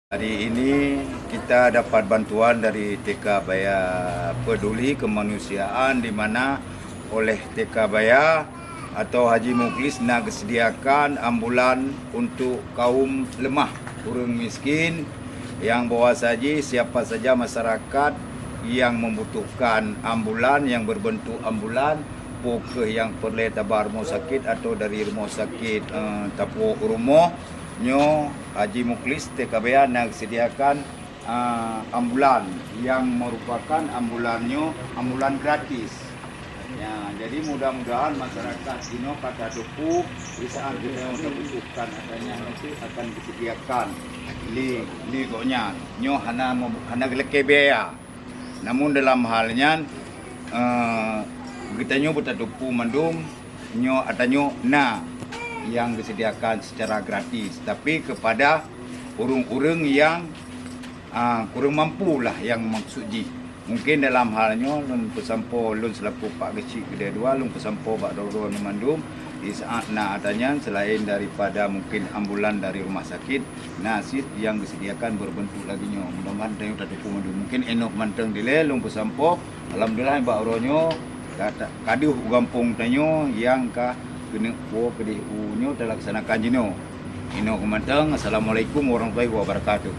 Hari ini kita dapat bantuan dari TK Baya Peduli Kemanusiaan di mana oleh TK Baya atau Haji Muklis nak sediakan ambulan untuk kaum lemah, orang miskin yang bawa saja siapa saja masyarakat yang membutuhkan ambulan yang berbentuk ambulan pokok yang perlu tabar rumah sakit atau dari rumah sakit tapuk rumah nyo Haji Muklis TK Baya nak sediakan ambulan yang merupakan ambulan gratis. Ya, jadi mudah-mudahan masyarakat sini kata duku di saat kita membutuhkan adanya nanti akan disediakan li gonya nyo hana geleke biaya. Namun dalam halnya kita nyo bertaduku mandung nyo atanyo yang disediakan secara gratis, tapi kepada urung-urung yang kurang mampu lah yang maksudji. Mungkin dalam halnya lun pesampo lun selaku Pak Kecil kedua lun pesampo Pak Doro Mandum di saat adanya selain daripada mungkin ambulan dari rumah sakit nasid yang disediakan berbentuk lagi nyo. Mudah-mudahan tayo taduk mandum mungkin enok manteng dile lun pesampo alhamdulillah Pak Ronyo kadiu gampung tanyo yang kena kedih unyo terlaksanakan jino. Ino kemantang. Assalamualaikum warahmatullahi wabarakatuh.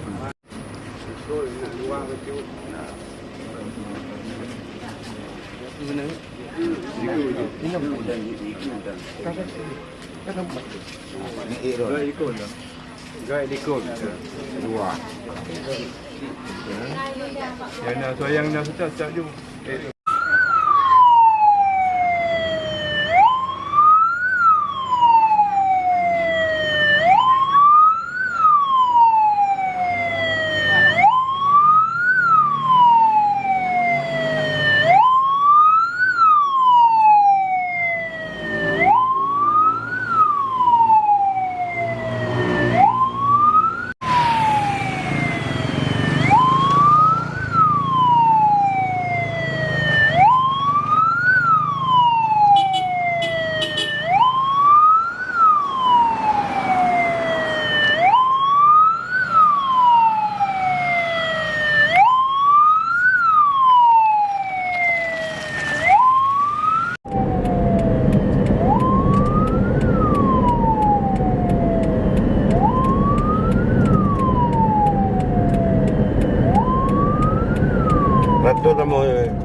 Rato tamo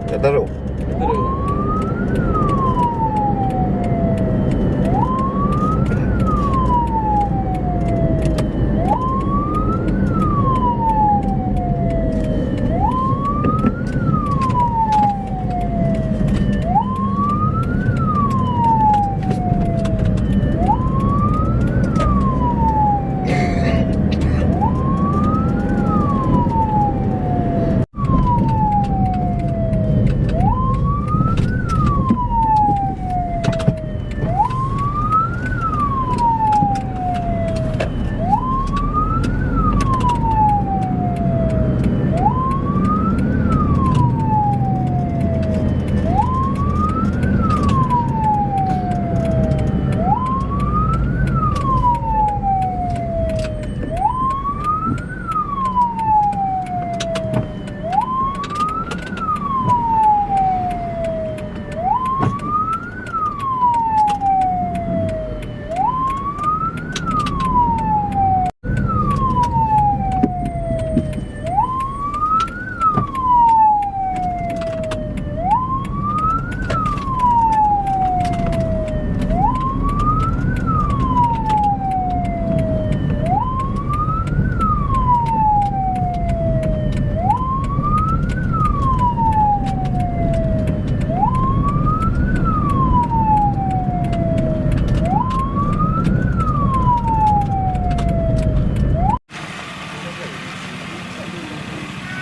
kataro.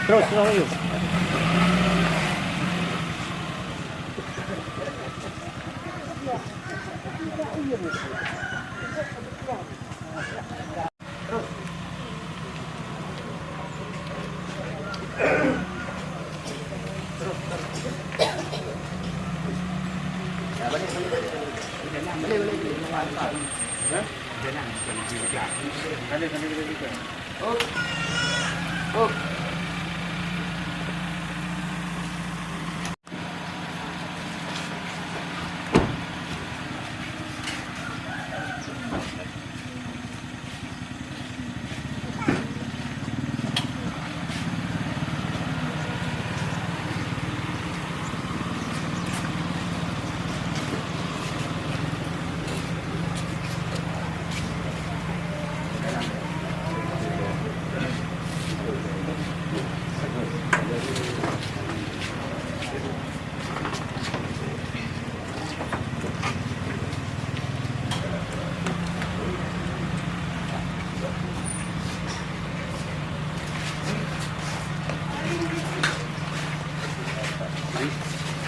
Terus yuk. Oh. Oh.